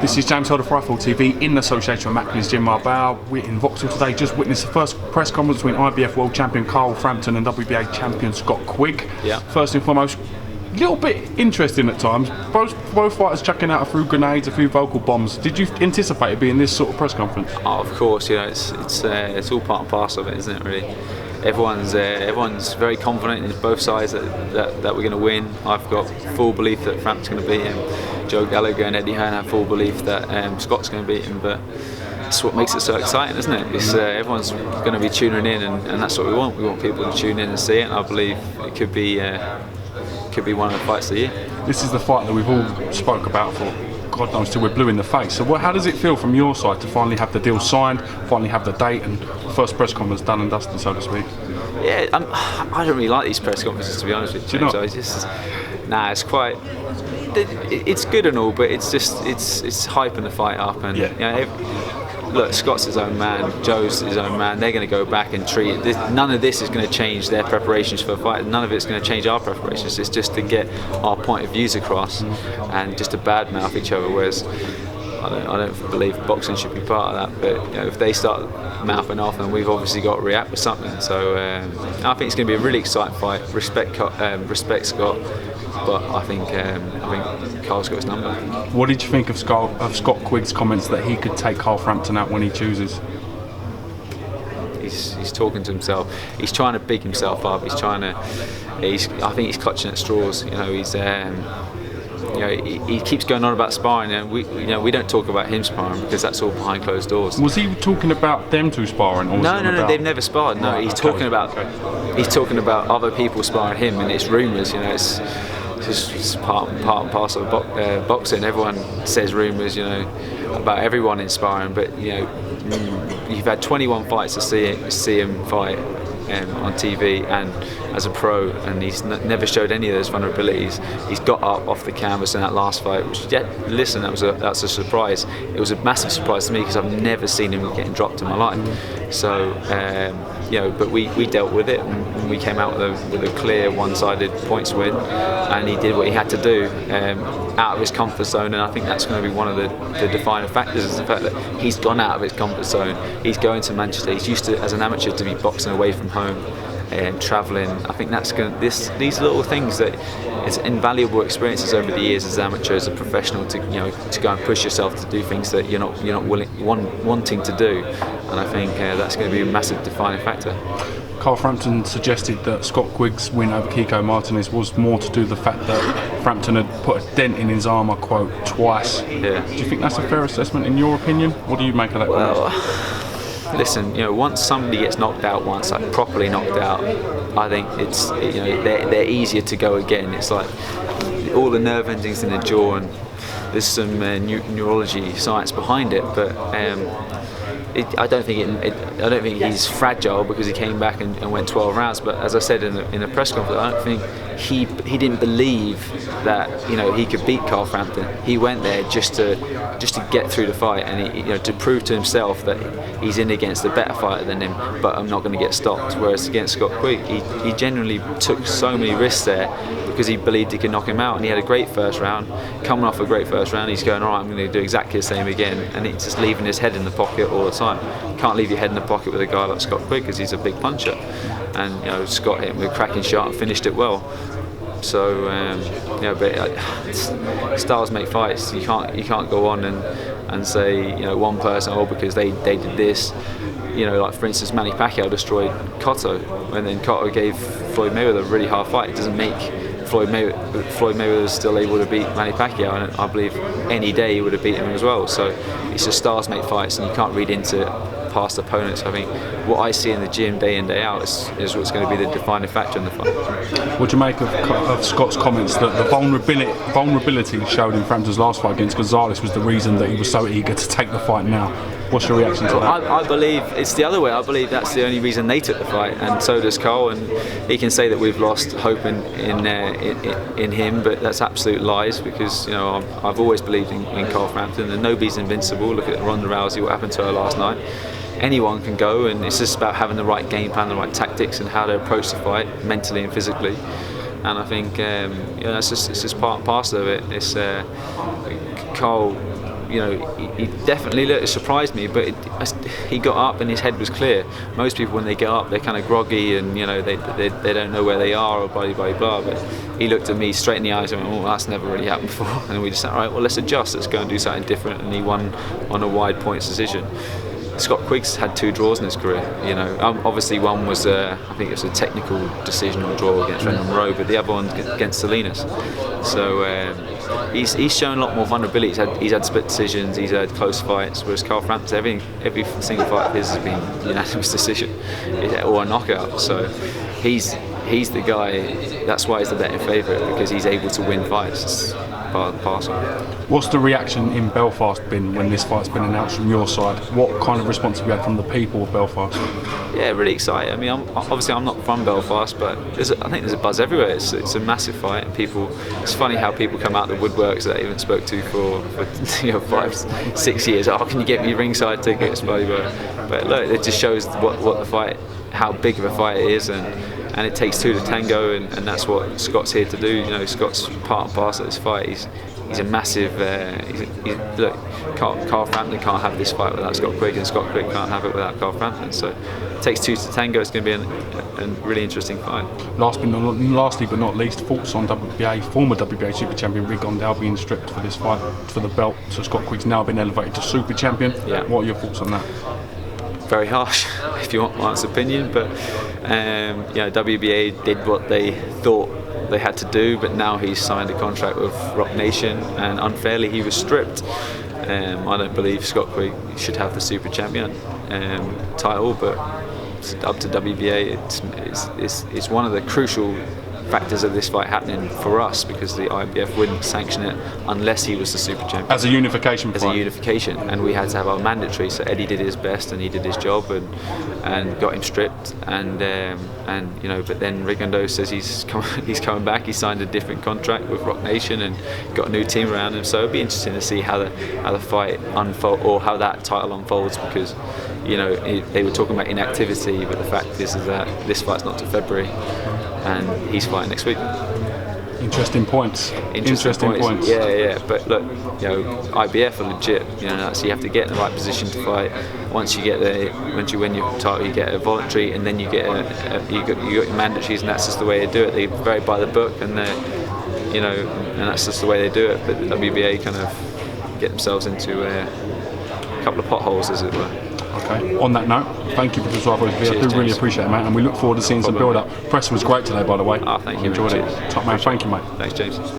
This is James Holder for iFall TV in association with Macklin's Gym Marbella. We're in Vauxhall today, just witnessed the first press conference between IBF World Champion Carl Frampton and WBA Champion Scott Quigg. Yeah. First and foremost, a little bit interesting at times. Both fighters chucking out a few grenades, a few vocal bombs. Did you anticipate it being this sort of press conference? Oh, of course, it's all part and parcel of it, isn't it, really? Everyone's very confident in both sides that we're going to win. I've got full belief that Frampton's going to beat him. Joe Gallagher and Eddie Hearn have full belief that Scott's going to beat him, but that's what makes it so exciting, isn't it? Everyone's going to be tuning in, and that's what we want. We want people to tune in and see it, and I believe it could be one of the fights of the year. This is the fight that we've all spoke about for God knows till we're blue in the face. So how does it feel from your side to finally have the deal signed, finally have the date, and the first press conference done and dusted, so to speak? Yeah, I don't really like these press conferences, to be honest with you. Do you not? It's quite. It's good and all, but it's hyping the fight up, and look, Scott's his own man, Joe's his own man. They're going to go back and treat it. None of this is going to change their preparations for the fight. None of it's going to change our preparations. It's just to get our point of views across and just to badmouth each other. Whereas I don't believe boxing should be part of that. But if they start mouthing off, then we've obviously got to react with something. So I think it's going to be a really exciting fight. Respect Scott. But I think Carl's got his number. What did you think of Scott Quigg's comments that he could take Carl Frampton out when he chooses? He's talking to himself. He's trying to big himself up. I think he's clutching at straws. He keeps going on about sparring, and we don't talk about him sparring because that's all behind closed doors. Was he talking about them two sparring? Or No, they've never sparred. No, he's talking about other people sparring him, and it's rumours. It's part and parcel of boxing. Everyone says rumours, about everyone inspiring. But you've had 21 fights to see him fight on TV and as a pro, and he's never showed any of those vulnerabilities. He's got up off the canvas in that last fight, which that's a surprise. It was a massive surprise to me because I've never seen him getting dropped in my life. So but we dealt with it, and we came out with a clear one-sided points win, and he did what he had to do out of his comfort zone. And I think that's going to be one of the defining factors, is the fact that he's gone out of his comfort zone. He's going to Manchester. He's used to, as an amateur, to be boxing away from home and travelling. I think that's these little things that it's invaluable experiences over the years as an amateur, as a professional, to go and push yourself to do things that you're not wanting to do. And I think that's going to be a massive defining factor. Carl Frampton suggested that Scott Quigg's win over Kiko Martinez was more to do with the fact that Frampton had put a dent in his armour, quote, twice. Yeah. Do you think that's a fair assessment in your opinion? What do you make of that? Well, listen, once somebody gets knocked out once, like properly knocked out, I think it's they're easier to go again. It's like all the nerve endings in the jaw, and there's some neurology science behind it, but I don't think he's fragile because he came back and went 12 rounds. But as I said in the press conference, I don't think he didn't believe that he could beat Carl Frampton. He went there just to get through the fight, and to prove to himself that he's in against a better fighter than him, but I'm not going to get stopped. Whereas against Scott Quigg, he genuinely took so many risks there because he believed he could knock him out, and he had a great first round. Coming off a great first round, he's going, all right, I'm going to do exactly the same again, and he's just leaving his head in the pocket all the time. You can't leave your head in the pocket with a guy like Scott Quigg because he's a big puncher, and Scott hit him with a cracking shot and finished it well. So but styles make fights. You can't go on and say one person, because they did this. Like for instance, Manny Pacquiao destroyed Cotto, and then Cotto gave Floyd Mayweather a really hard fight. It doesn't make Floyd Mayweather is still able to beat Manny Pacquiao, and I believe any day he would have beaten him as well. So it's just styles make fights, and you can't read into past opponents. I think what I see in the gym day in, day out is what's going to be the defining factor in the fight. What do you make of Scott's comments that the vulnerability showed in Frampton's last fight against Gonzalez was the reason that he was so eager to take the fight now? What's your reaction to that? I believe it's the other way. I believe that's the only reason they took the fight, and so does Carl. And he can say that we've lost hope in him, but that's absolute lies, because I've always believed in Carl Frampton, and nobody's invincible. Look at Ronda Rousey, what happened to her last night. Anyone can go, and it's just about having the right game plan, the right tactics, and how to approach the fight mentally and physically. And I think it's just part and parcel of it. It's Carl you know, he definitely surprised me, but he got up and his head was clear. Most people, when they get up, they're kind of groggy and, you know, they don't know where they are or blah blah blah. But he looked at me straight in the eyes and went, "Oh, that's never really happened before." And we just said, "All right, well, let's adjust. Let's go and do something different." And he won on a wide points decision. Scott Quigg's had 2 draws in his career. You know, obviously one was I think it was a technical decisional draw against Brendan Monroe, but the other one against Salinas. So he's shown a lot more vulnerability. He's had split decisions, he's had close fights, whereas Carl Frampton, every single fight of his has been unanimous decision or a knockout. So he's the guy. That's why he's the betting favourite, because he's able to win fights. It's part of the parcel. What's the reaction in Belfast been when this fight's been announced from your side? What kind of response have you had from the people of Belfast? Yeah, really excited. I mean, I'm not from Belfast, but I think there's a buzz everywhere. It's a massive fight, and it's funny how people come out the woodworks that I even spoke to for 5-6 years. Oh, can you get me ringside tickets? But look, it just shows what the fight, how big of a fight it is, and it takes 2 to tango, and that's what Scott's here to do. You know, Scott's part and parcel of this fight. He's a massive. Look, Carl Frampton can't have this fight without Scott Quigg, and Scott Quigg can't have it without Carl Frampton. So it takes 2 to tango. It's going to be a really interesting fight. Lastly but not least, thoughts on former WBA Super Champion Rick Gondal being stripped for this fight for the belt. So Scott Quigg's now been elevated to Super Champion. Yeah. What are your thoughts on that? Very harsh, if you want my honest opinion, but WBA did what they thought they had to do, but now he's signed a contract with BoxNation, and unfairly he was stripped. I don't believe Scott Quigg should have the Super Champion title, but it's up to WBA. It's one of the crucial factors of this fight happening for us, because the IBF wouldn't sanction it unless he was the Super Champion. As a unification fight. As a unification, and we had to have our mandatory. So Eddie did his best and he did his job and got him stripped. And you know, but then Rigondeaux says he's coming back. He signed a different contract with BoxNation and got a new team around him. So it'd be interesting to see how the fight unfold, or how that title unfolds, because, you know, they were talking about inactivity, but the fact is that this fight's not till February, and he's fighting next week. Interesting points. Interesting points. Yeah. But look, you know, IBF are legit. You know, so you have to get in the right position to fight. Once you win your title, you get a voluntary, and then you get you got your mandatories, and that's just the way they do it. They're very by the book, and you know, and that's just the way they do it. But the WBA kind of get themselves into a couple of potholes, as it were. Okay. On that note, thank you for this rivalry. I do really appreciate it, mate, and we look forward to seeing some build-up. Press was great today, by the way. Thank you. Enjoyed it. Top man, thank you, mate. Thanks, James.